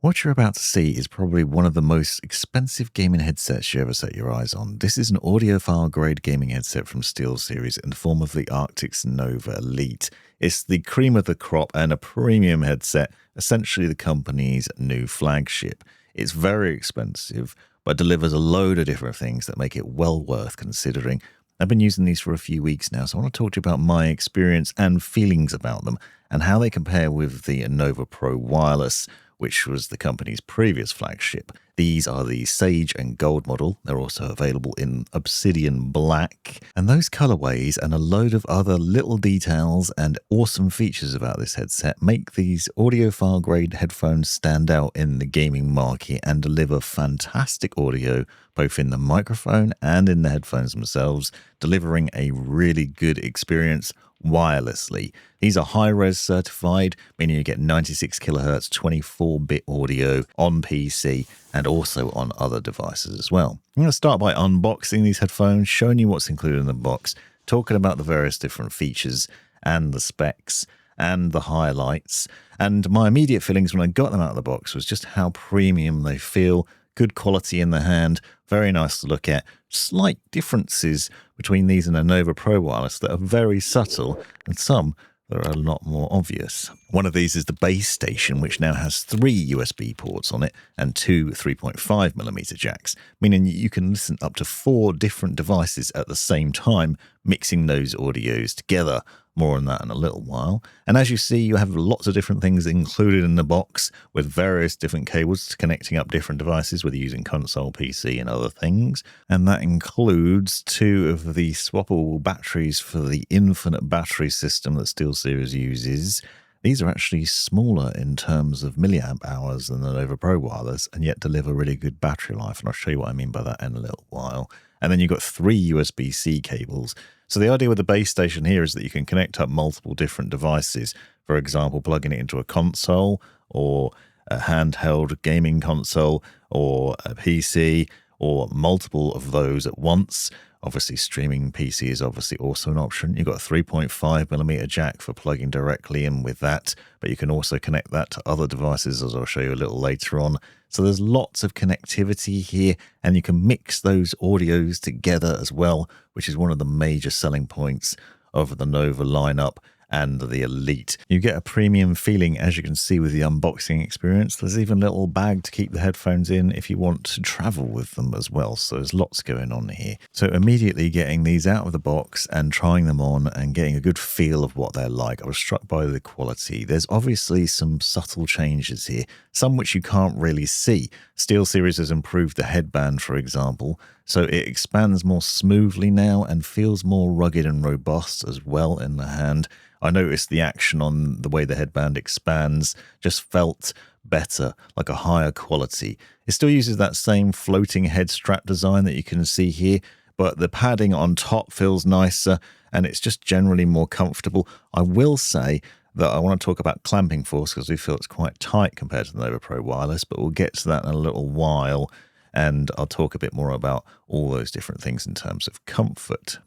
What you're about to see is probably one of the most expensive gaming headsets you ever set your eyes on. This is an audiophile grade gaming headset from SteelSeries in the form of the Arctis Nova Elite. It's the cream of the crop and a premium headset, essentially the company's new flagship. It's very expensive, but delivers a load of different things that make it well worth considering. I've been using these for a few weeks now, so I want to talk to you about my experience and feelings about them and how they compare with the Nova Pro Wireless, which was the company's previous flagship. These are the Sage and Gold model. They're also available in Obsidian Black. And those colorways and a load of other little details and awesome features about this headset make these audiophile grade headphones stand out in the gaming market and deliver fantastic audio both in the microphone and in the headphones themselves, delivering a really good experience wirelessly. These are high-res certified, meaning you get 96 kilohertz 24-bit audio on PC and also on other devices as well. I'm going to start by unboxing these headphones, showing you what's included in the box, talking about the various different features and the specs and the highlights. And my immediate feelings when I got them out of the box was just how premium they feel. Good quality in the hand, very nice to look at. Slight differences between these and a Nova Pro Wireless that are very subtle, and some that are a lot more obvious. One of these is the base station, which now has 3 USB ports on it and 2 3.5mm jacks, meaning you can listen up to 4 different devices at the same time, mixing those audios together. More on that in a little while. And as you see, you have lots of different things included in the box with various different cables connecting up different devices, whether using console, PC, and other things. And that includes 2 of the swappable batteries for the infinite battery system that SteelSeries uses. These are actually smaller in terms of milliamp hours than the Nova Pro Wireless and yet deliver really good battery life. And I'll show you what I mean by that in a little while. And then you've got 3 USB-C cables. So the idea with the base station here is that you can connect up multiple different devices. For example, plugging it into a console or a handheld gaming console or a PC or multiple of those at once. Obviously, streaming PC is obviously also an option. You've got a 3.5mm jack for plugging directly in with that, but you can also connect that to other devices, as I'll show you a little later on. So there's lots of connectivity here, and you can mix those audios together as well, which is one of the major selling points of the Nova lineup and the Elite. You get a premium feeling, as you can see with the unboxing experience. There's even a little bag to keep the headphones in if you want to travel with them as well. So there's lots going on here. So immediately getting these out of the box and trying them on and getting a good feel of what they're like, I was struck by the quality. There's obviously some subtle changes here, some which you can't really see. SteelSeries has improved the headband, for example, so it expands more smoothly now and feels more rugged and robust as well in the hand. I noticed the action on the way the headband expands just felt better, like a higher quality. It still uses that same floating head strap design that you can see here, but the padding on top feels nicer and it's just generally more comfortable. I will say that I want to talk about clamping force because we feel it's quite tight compared to the Nova Pro Wireless, but we'll get to that in a little while and I'll talk a bit more about all those different things in terms of comfort.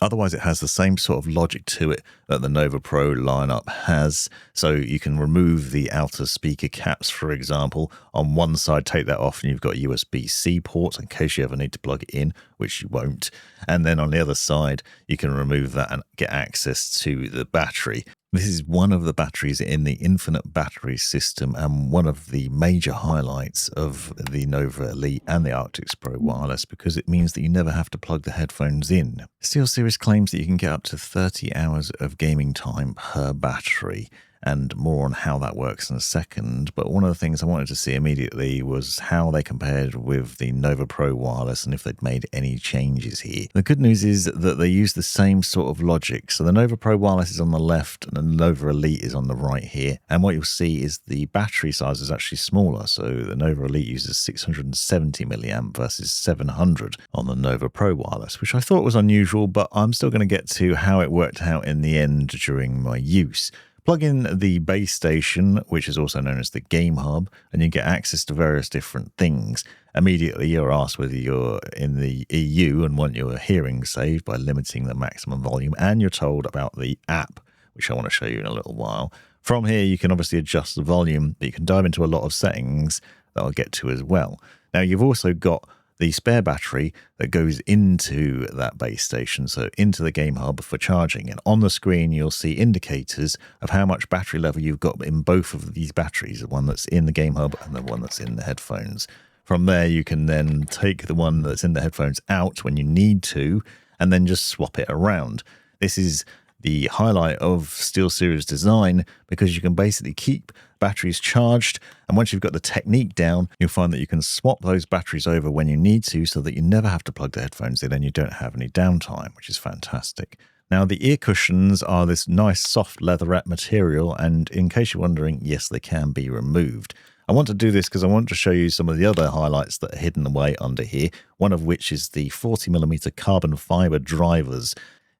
Otherwise, it has the same sort of logic to it that the Nova Pro lineup has. So you can remove the outer speaker caps, for example. On one side, take that off and you've got a USB-C port in case you ever need to plug it in, which you won't. And then on the other side, you can remove that and get access to the battery. This is one of the batteries in the infinite battery system and one of the major highlights of the Nova Elite and the Arctis Pro Wireless because it means that you never have to plug the headphones in. SteelSeries claims that you can get up to 30 hours of gaming time per battery, and more on how that works in a second. But one of the things I wanted to see immediately was how they compared with the Nova Pro Wireless and if they'd made any changes here. The good news is that they use the same sort of logic. So the Nova Pro Wireless is on the left and the Nova Elite is on the right here. And what you'll see is the battery size is actually smaller. So the Nova Elite uses 670 milliamp versus 700 on the Nova Pro Wireless, which I thought was unusual, but I'm still going to get to how it worked out in the end during my use. Plug in the base station, which is also known as the game hub, and you get access to various different things. Immediately, you're asked whether you're in the EU and want your hearing saved by limiting the maximum volume, and you're told about the app, which I want to show you in a little while. From here, you can obviously adjust the volume, but you can dive into a lot of settings that I'll get to as well. Now, you've also got the spare battery that goes into that base station, so into the game hub for charging. And on the screen, you'll see indicators of how much battery level you've got in both of these batteries, the one that's in the game hub and the one that's in the headphones. From there, you can then take the one that's in the headphones out when you need to, and then just swap it around. This is the highlight of SteelSeries design, because you can basically keep batteries charged, and once you've got the technique down, you'll find that you can swap those batteries over when you need to, so that you never have to plug the headphones in and you don't have any downtime, which is fantastic. Now, the ear cushions are this nice soft leatherette material, and in case you're wondering, yes, they can be removed. I want to do this because I want to show you some of the other highlights that are hidden away under here, one of which is the 40mm carbon fiber drivers.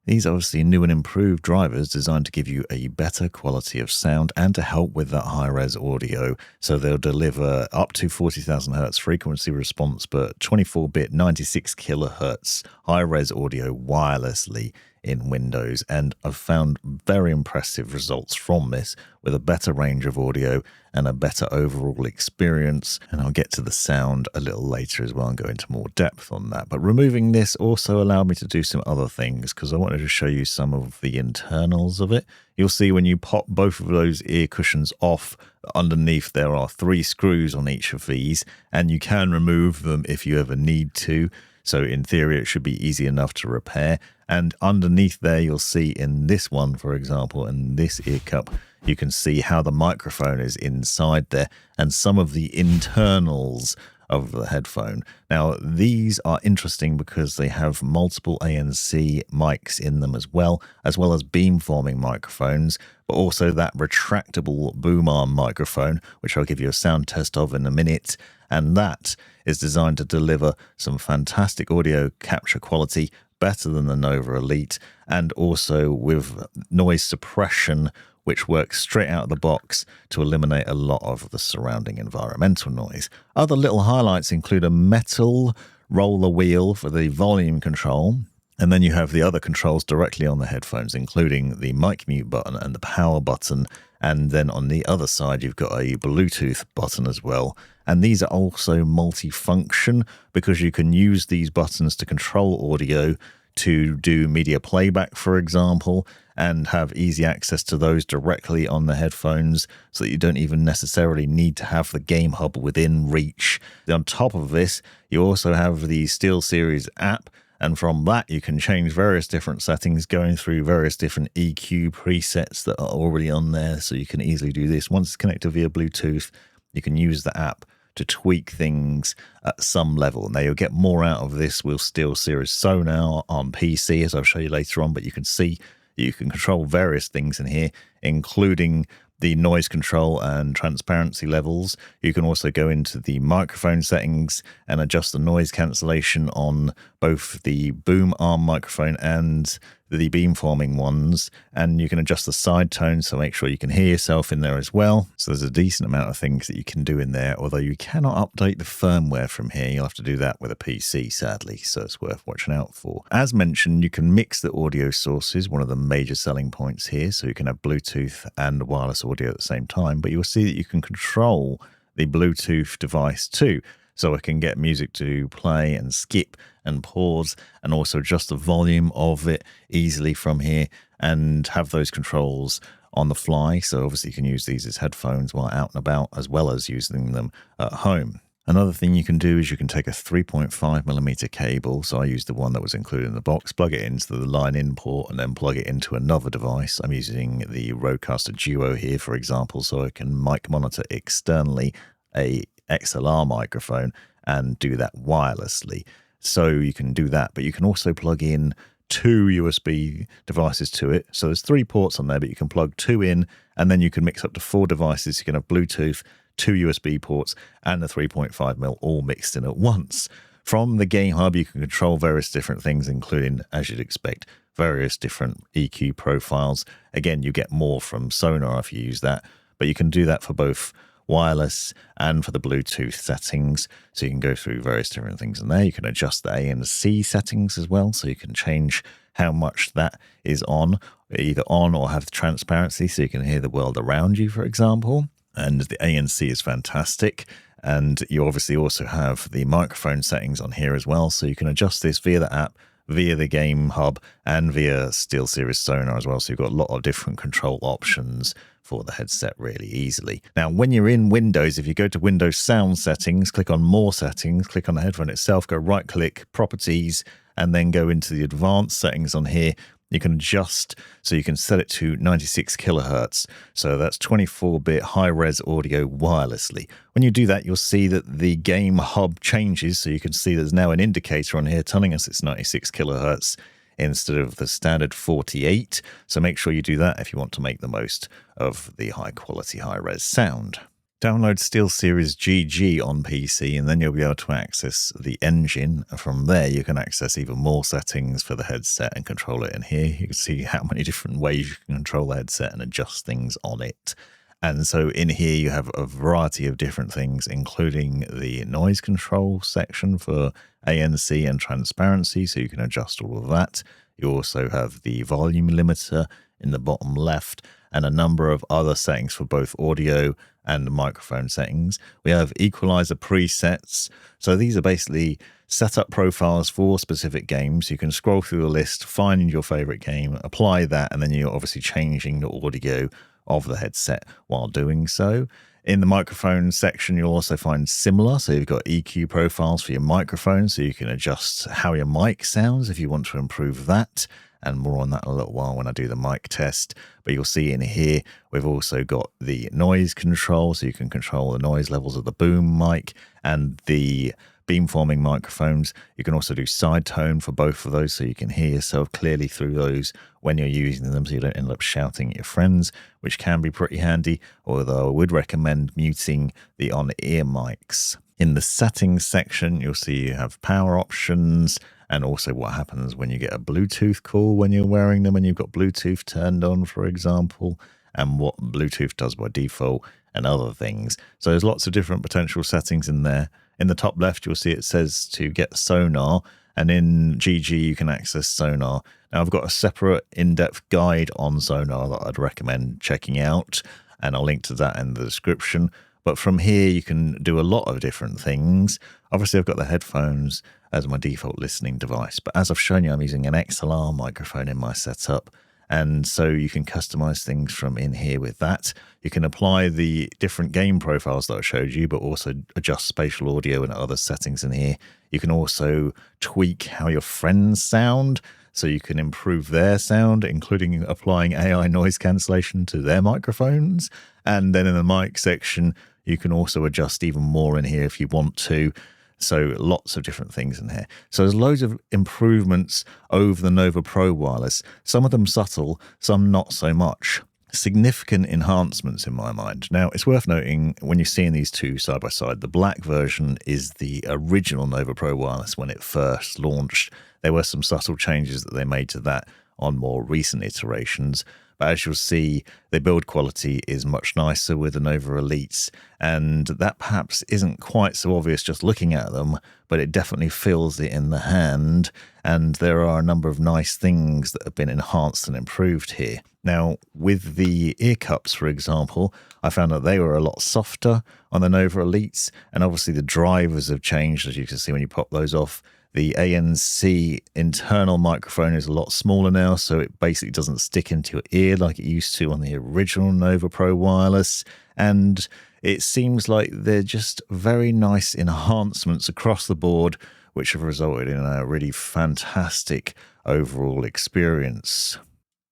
These are obviously new and improved drivers designed to give you a better quality of sound and to help with that high-res audio. So they'll deliver up to 40,000 Hz frequency response, but 24-bit 96 kHz high-res audio wirelessly in Windows. And I've found very impressive results from this, with a better range of audio and a better overall experience. And I'll get to the sound a little later as well and go into more depth on that. But removing this also allowed me to do some other things, because I wanted to show you some of the internals of it. You'll see when you pop both of those ear cushions off, underneath there are 3 screws on each of these, and you can remove them if you ever need to. So in theory, it should be easy enough to repair. And underneath there, you'll see in this one, for example, in this ear cup, you can see how the microphone is inside there and some of the internals of the headphone. Now, these are interesting because they have multiple ANC mics in them as well as beamforming microphones, but also that retractable boom arm microphone, which I'll give you a sound test of in a minute. And that is designed to deliver some fantastic audio capture quality, better than the Nova Elite, and also with noise suppression, which works straight out of the box to eliminate a lot of the surrounding environmental noise. Other little highlights include a metal roller wheel for the volume control, and then you have the other controls directly on the headphones, including the mic mute button and the power button. And then on the other side, you've got a Bluetooth button as well. And these are also multifunction, because you can use these buttons to control audio, to do media playback, for example, and have easy access to those directly on the headphones, so that you don't even necessarily need to have the game hub within reach. On top of this, you also have the SteelSeries app, and from that you can change various different settings, going through various different EQ presets that are already on there, so you can easily do this. Once it's connected via Bluetooth, you can use the app to tweak things at some level. Now, you'll get more out of this with SteelSeries Sonar on PC, as I'll show you later on, but you can see you can control various things in here, including the noise control and transparency levels. You can also go into the microphone settings and adjust the noise cancellation on both the boom arm microphone and the beamforming ones, and you can adjust the side tone, so make sure you can hear yourself in there as well. So there's a decent amount of things that you can do in there, although you cannot update the firmware from here. You'll have to do that with a PC, sadly, so it's worth watching out for. As mentioned, you can mix the audio sources, one of the major selling points here, so you can have Bluetooth and wireless audio at the same time, but you'll see that you can control the Bluetooth device too. So I can get music to play and skip and pause, and also adjust the volume of it easily from here and have those controls on the fly. So obviously you can use these as headphones while out and about, as well as using them at home. Another thing you can do is you can take a 3.5mm cable. So I used the one that was included in the box, plug it into the line in port, and then plug it into another device. I'm using the Rodecaster Duo here, for example, so I can mic monitor externally a XLR microphone and do that wirelessly. So you can do that, but you can also plug in 2 USB devices to it. So there's 3 ports on there, but you can plug 2 in, and then you can mix up to 4 devices. You can have Bluetooth, 2 USB ports, and the 3.5mm all mixed in at once. From the game hub, you can control various different things, including, as you'd expect, various different EQ profiles. Again, you get more from Sonar if you use that, but you can do that for both wireless and for the Bluetooth settings. So you can go through various different things in there. You can adjust the ANC settings as well, so you can change how much that is on. either on or have transparency so you can hear the world around you, for example. And the ANC is fantastic. And you obviously also have the microphone settings on here as well. So you can adjust this via the app, via the game hub, and via SteelSeries Sonar as well. So you've got a lot of different control options for the headset really easily. Now, when you're in Windows, if you go to Windows Sound Settings, click on More Settings, click on the headphone itself, go right-click, Properties, and then go into the Advanced Settings on here. You can adjust, so you can set it to 96 kilohertz. So that's 24-bit high-res audio wirelessly. When you do that, you'll see that the game hub changes. So you can see there's now an indicator on here telling us it's 96 kilohertz instead of the standard 48. So make sure you do that if you want to make the most of the high-quality, high-res sound. Download SteelSeries GG on PC and then you'll be able to access the engine. From there, you can access even more settings for the headset and control it in here. You can see how many different ways you can control the headset and adjust things on it. And so in here, you have a variety of different things, including the noise control section for ANC and transparency, so you can adjust all of that. You also have the volume limiter in the bottom left and a number of other settings for both audio and microphone settings. We have equalizer presets. So these are basically setup profiles for specific games. You can scroll through the list, find your favorite game, apply that, and then you're obviously changing the audio of the headset while doing so. In the microphone section, you'll also find similar. So you've got EQ profiles for your microphone, so you can adjust how your mic sounds if you want to improve that. And more on that in a little while when I do the mic test. But you'll see in here, we've also got the noise control, so you can control the noise levels of the boom mic and the beamforming microphones. You can also do side tone for both of those, so you can hear yourself clearly through those when you're using them, so you don't end up shouting at your friends, which can be pretty handy, although I would recommend muting the on-ear mics. In the settings section, you'll see you have power options, and also what happens when you get a Bluetooth call when you're wearing them and you've got Bluetooth turned on, for example, and what Bluetooth does by default and other things. So there's lots of different potential settings in there. In the top left, you'll see it says to get Sonar, and in GG, you can access Sonar. Now, I've got a separate in-depth guide on Sonar that I'd recommend checking out, and I'll link to that in the description. But from here, you can do a lot of different things. Obviously, I've got the headphones as my default listening device, but as I've shown you, I'm using an XLR microphone in my setup, and so you can customize things from in here with that. You can apply the different game profiles that I showed you, but also adjust spatial audio and other settings in here. You can also tweak how your friends sound, so you can improve their sound, including applying AI noise cancellation to their microphones. And then in the mic section, you can also adjust even more in here if you want to. So lots of different things in here. So there's loads of improvements over the Nova Pro wireless. Some of them subtle, some not so much. Significant enhancements in my mind. Now, it's worth noting when you're seeing these two side by side, the black version is the original Nova Pro wireless when it first launched. There were some subtle changes that they made to that on more recent iterations. But as you'll see, the build quality is much nicer with the Nova Elites, and that perhaps isn't quite so obvious just looking at them, but it definitely feels it in the hand, and there are a number of nice things that have been enhanced and improved here. Now, with the ear cups, for example, I found that they were a lot softer on the Nova Elites, and obviously the drivers have changed, as you can see when you pop those off. The ANC internal microphone is a lot smaller now, so it basically doesn't stick into your ear like it used to on the original Nova Pro wireless. And it seems like they're just very nice enhancements across the board, which have resulted in a really fantastic overall experience.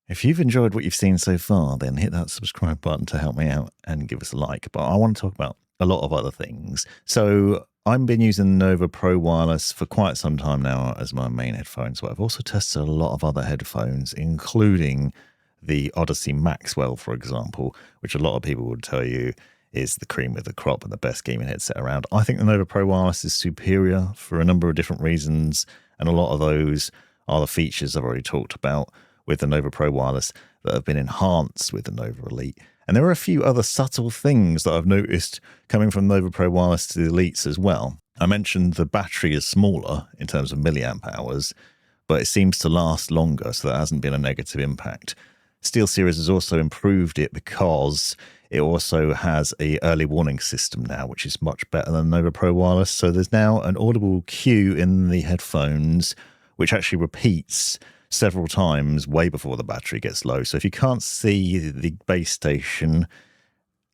If you've enjoyed what you've seen so far, then hit that subscribe button to help me out and give us a like. But I want to talk about a lot of other things. So I've been using Nova Pro wireless for quite some time now as my main headphones, but I've also tested a lot of other headphones, including the Odyssey Maxwell, for example, which a lot of people would tell you is the cream of the crop and the best gaming headset around. I think the Nova Pro wireless is superior for a number of different reasons, and a lot of those are the features I've already talked about with the Nova Pro wireless that have been enhanced with the Nova Elite. And there are a few other subtle things that I've noticed coming from Nova Pro wireless to the Elites as well. I mentioned the battery is smaller in terms of milliamp hours, but it seems to last longer, so that hasn't been a negative impact. SteelSeries has also improved it because it also has a early warning system now, which is much better than Nova Pro Wireless. So there's now an audible cue in the headphones, which actually repeats several times way before the battery gets low. So if you can't see the base station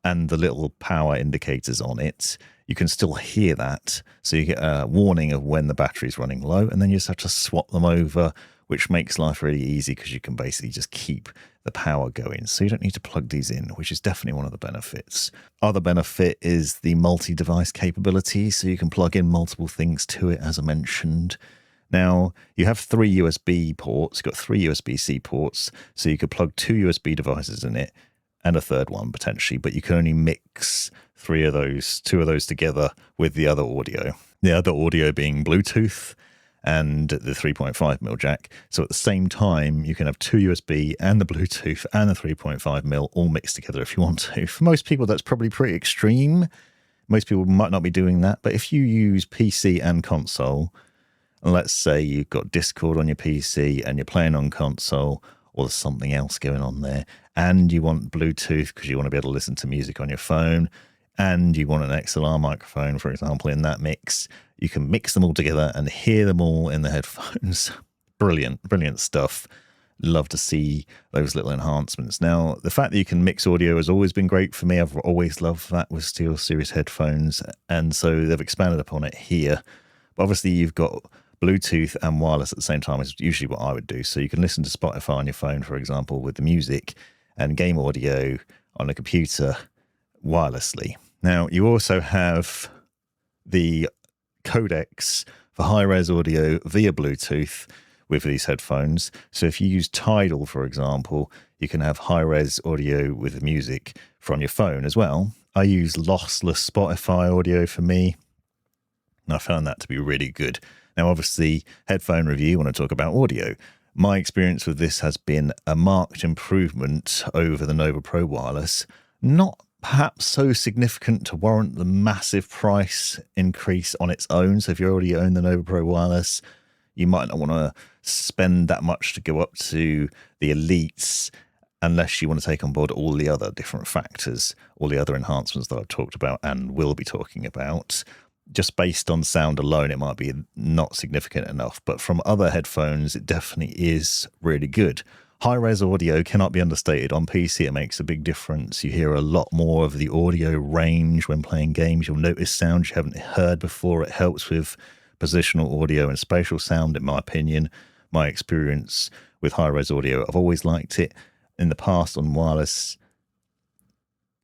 and the little power indicators on it, you can still hear that. So you get a warning of when the battery's running low, and then you just have to swap them over, which makes life really easy because you can basically just keep the power going. So you don't need to plug these in, which is definitely one of the benefits. Other benefit is the multi-device capability. So you can plug in multiple things to it, as I mentioned. Now, you have 3 USB ports. You've got 3 USB-C ports, so you could plug 2 USB devices in it and a third one potentially, but you can only mix 2 of those together with the other audio. The other audio being Bluetooth and the 3.5mm jack. So at the same time, you can have 2 USB and the Bluetooth and the 3.5mm all mixed together if you want to. For most people, that's probably pretty extreme. Most people might not be doing that, but if you use PC and console, and let's say you've got Discord on your PC and you're playing on console, or there's something else going on there, and you want Bluetooth because you want to be able to listen to music on your phone, and you want an XLR microphone, for example, in that mix, you can mix them all together and hear them all in the headphones. Brilliant stuff. Love to see those little enhancements. Now, the fact that you can mix audio has always been great for me. I've always loved that with SteelSeries headphones, and so they've expanded upon it here. But obviously, you've got Bluetooth and wireless at the same time is usually what I would do. So you can listen to Spotify on your phone, for example, with the music, and game audio on a computer wirelessly. Now, you also have the codecs for high-res audio via Bluetooth with these headphones. So if you use Tidal, for example, you can have high-res audio with music from your phone as well. I use lossless Spotify audio for me, and I found that to be really good. Now, obviously, headphone review, when I talk about audio, my experience with this has been a marked improvement over the Nova Pro Wireless. Not perhaps so significant to warrant the massive price increase on its own. So if you already own the Nova Pro Wireless, you might not want to spend that much to go up to the Elites unless you want to take on board all the other different factors, all the other enhancements that I've talked about and will be talking about. Just based on sound alone, it might be not significant enough, but from other headphones, it definitely is really good. High-res audio cannot be understated. On PC, it makes a big difference. You hear a lot more of the audio range when playing games. You'll notice sounds you haven't heard before. It helps with positional audio and spatial sound, in my opinion. My experience with high-res audio, I've always liked it. In the past on wireless,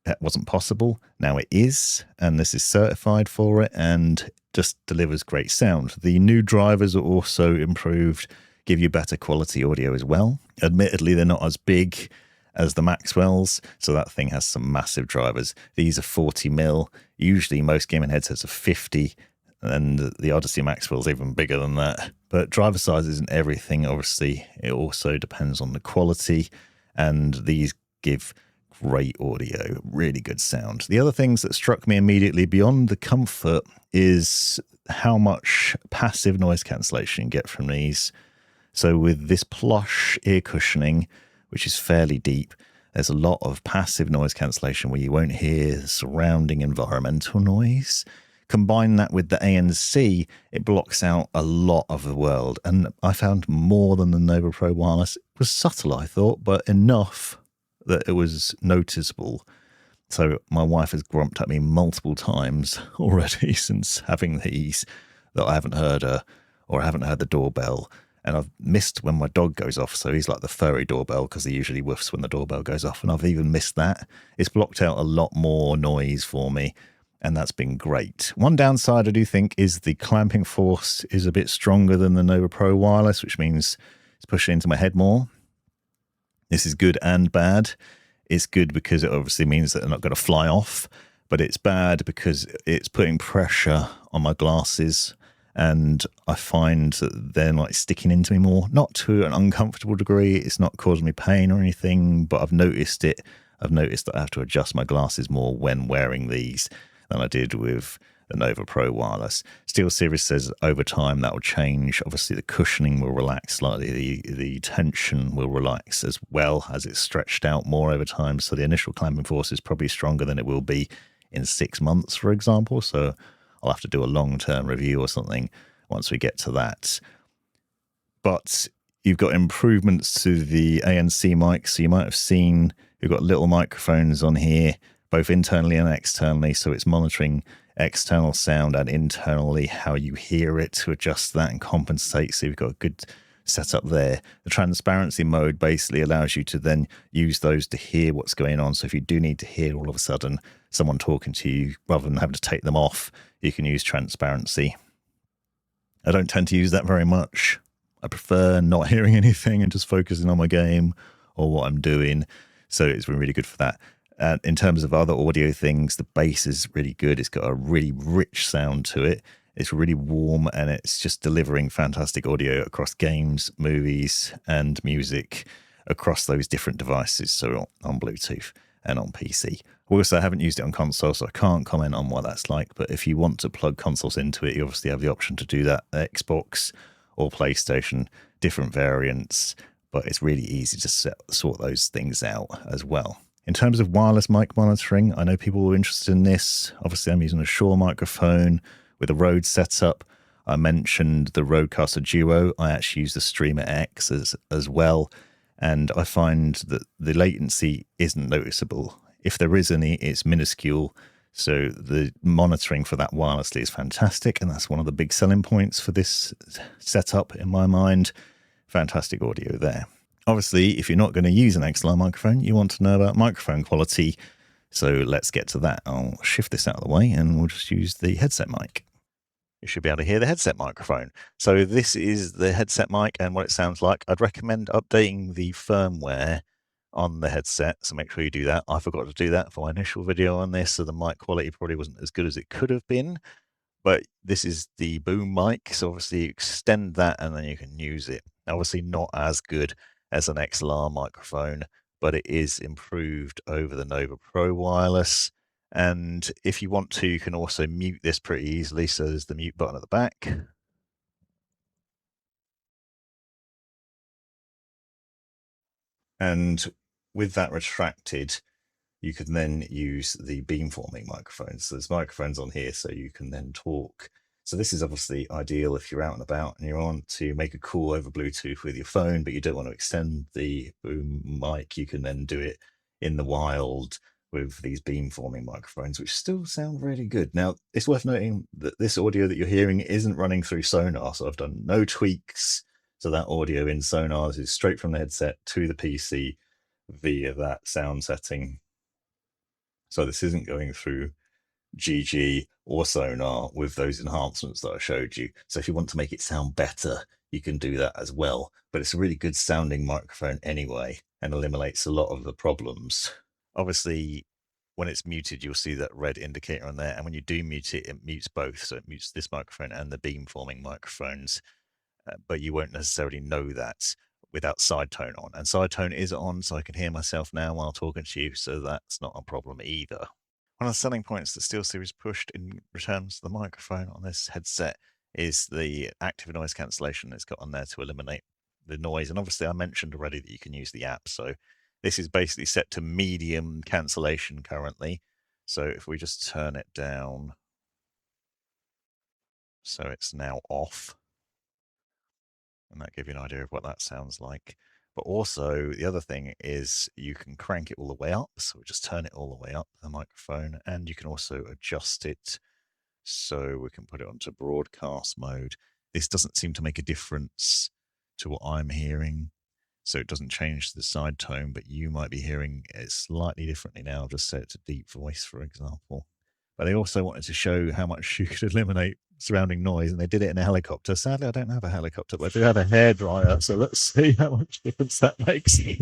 that wasn't possible. Now it is, and this is certified for it and just delivers great sound. The new drivers are also improved, give you better quality audio as well. Admittedly, they're not as big as the Maxwell's, so that thing has some massive drivers. These are 40mm. Usually most gaming headsets are 50, and the Odyssey Maxwell's even bigger than that. But driver size isn't everything, obviously. It also depends on the quality, and these give great audio, really good sound. The other things that struck me immediately beyond the comfort is how much passive noise cancellation you get from these. So with this plush ear cushioning, which is fairly deep, there's a lot of passive noise cancellation where you won't hear surrounding environmental noise. Combine that with the ANC, it blocks out a lot of the world. And I found more than the Nova Pro Wireless. It was subtle, I thought, but enough that it was noticeable. So my wife has grumped at me multiple times already since having these that I haven't heard her, or I haven't heard the doorbell. And I've missed when my dog goes off. So he's like the furry doorbell because he usually woofs when the doorbell goes off. And I've even missed that. It's blocked out a lot more noise for me. And that's been great. One downside I do think is the clamping force is a bit stronger than the Nova Pro Wireless, which means it's pushing into my head more. This is good and bad. It's good because it obviously means that they're not going to fly off, but it's bad because it's putting pressure on my glasses, and I find that they're like sticking into me more. Not to an uncomfortable degree. It's not causing me pain or anything, but I've noticed it. I've noticed that I have to adjust my glasses more when wearing these than I did with the Nova Pro wireless. SteelSeries says over time that will change. Obviously, the cushioning will relax slightly, the tension will relax as well as it's stretched out more over time. So the initial clamping force is probably stronger than it will be in 6 months, for example. So I'll have to do a long-term review or something once we get to that. But you've got improvements to the ANC mic. So you might have seen you've got little microphones on here, both internally and externally. So it's monitoring external sound and internally how you hear it to adjust that and compensate. So you've got a good setup there. The transparency mode basically allows you to then use those to hear what's going on. So if you do need to hear all of a sudden someone talking to you, rather than having to take them off, you can use transparency. I don't tend to use that very much. I prefer not hearing anything and just focusing on my game or what I'm doing. So it's been really good for that. In terms of other audio things, the bass is really good. It's got a really rich sound to it. It's really warm and it's just delivering fantastic audio across games, movies, and music across those different devices. So on Bluetooth and on PC. Also, I haven't used it on console, so I can't comment on what that's like. But if you want to plug consoles into it, you obviously have the option to do that. Xbox or PlayStation, different variants, but it's really easy to sort those things out as well. In terms of wireless mic monitoring, I know people were interested in this. Obviously, I'm using a Shure microphone with a Rode setup. I mentioned the Rodecaster Duo. I actually use the Streamer X as well, and I find that the latency isn't noticeable. If there is any, it's minuscule. So the monitoring for that wirelessly is fantastic, and that's one of the big selling points for this setup in my mind. Fantastic audio there. Obviously, if you're not going to use an XLR microphone, you want to know about microphone quality. So let's get to that. I'll shift this out of the way and we'll just use the headset mic. You should be able to hear the headset microphone. So this is the headset mic and what it sounds like. I'd recommend updating the firmware on the headset, so make sure you do that. I forgot to do that for my initial video on this, so the mic quality probably wasn't as good as it could have been. But this is the boom mic, so obviously extend that and then you can use it. Obviously not as good as an XLR microphone, but it is improved over the Nova Pro wireless. And if you want to, you can also mute this pretty easily. So there's the mute button at the back. And with that retracted, you can then use the beamforming microphones. So there's microphones on here so you can then talk. So this is obviously ideal if you're out and about and you want to make a call over Bluetooth with your phone, but you don't want to extend the boom mic. You can then do it in the wild with these beamforming microphones, which still sound really good. Now, it's worth noting that this audio that you're hearing isn't running through Sonar, so I've done no tweaks to that audio in Sonar. This is straight from the headset to the PC via that sound setting. So this isn't going through GG or Sonar with those enhancements that I showed you. So if you want to make it sound better, you can do that as well. But it's a really good sounding microphone anyway and eliminates a lot of the problems. Obviously, when it's muted, you'll see that red indicator on there. And when you do mute it, it mutes both. So it mutes this microphone and the beamforming microphones. But you won't necessarily know that without side tone on. And side tone is on, so I can hear myself now while talking to you. So that's not a problem either. One of the selling points that SteelSeries pushed in terms of the microphone on this headset is the active noise cancellation it's got on there to eliminate the noise. And obviously I mentioned already that you can use the app. So this is basically set to medium cancellation currently. So if we just turn it down, so it's now off. And that gives you an idea of what that sounds like. But also the other thing is you can crank it all the way up. So we just turn it all the way up, the microphone, and you can also adjust it. So we can put it onto broadcast mode. This doesn't seem to make a difference to what I'm hearing. So it doesn't change the side tone, but you might be hearing it slightly differently now. I'll just set it to deep voice, for example. But they also wanted to show how much you could eliminate surrounding noise, and they did it in a helicopter. Sadly, I don't have a helicopter, but I do have a hairdryer, so let's see how much difference that makes. I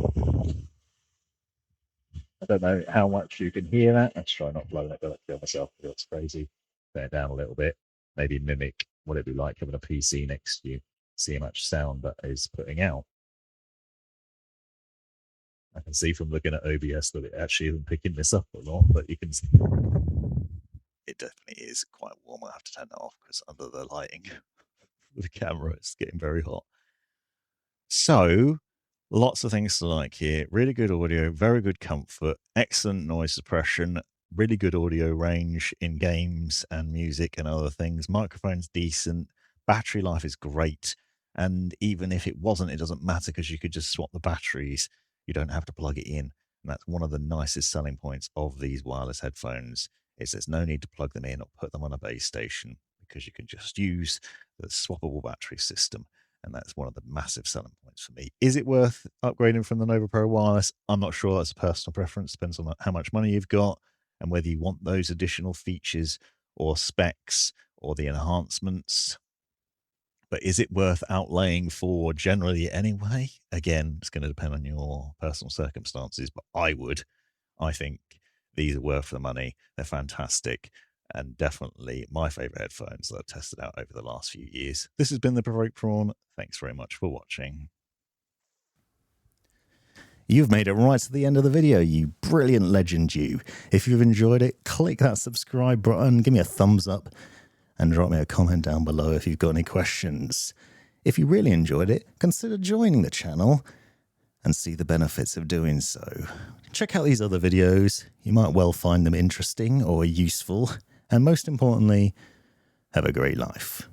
don't know how much you can hear that. Let's try not blowing it, but I feel myself. It looks crazy. Turn it down a little bit. Maybe mimic what it'd be like having a PC next to you. See how much sound that is putting out. I can see from looking at OBS that it actually isn't picking this up a lot, but you can see. it definitely is quite warm. I have to turn that off because under the lighting of the camera, it's getting very hot. So, lots of things to like here. Really good audio, very good comfort, excellent noise suppression, really good audio range in games and music and other things. Microphone's decent, battery life is great. And even if it wasn't, it doesn't matter because you could just swap the batteries. You don't have to plug it in. And that's one of the nicest selling points of these wireless headphones is there's no need to plug them in or put them on a base station because you can just use the swappable battery system. And that's one of the massive selling points for me. Is it worth upgrading from the Nova Pro Wireless? I'm not sure. That's a personal preference. Depends on how much money you've got and whether you want those additional features or specs or the enhancements. But is it worth outlaying for generally anyway? Again, it's going to depend on your personal circumstances, but I think these are worth the money. They're fantastic and definitely my favorite headphones that I've tested out over the last few years. This has been the Provoked Prawn. Thanks very much for watching. You've made it right to the end of the video, you brilliant legend you. If you've enjoyed it, click that subscribe button, give me a thumbs up, and drop me a comment down below if you've got any questions. If you really enjoyed it, consider joining the channel and see the benefits of doing so. Check out these other videos. You might well find them interesting or useful. And most importantly, have a great life.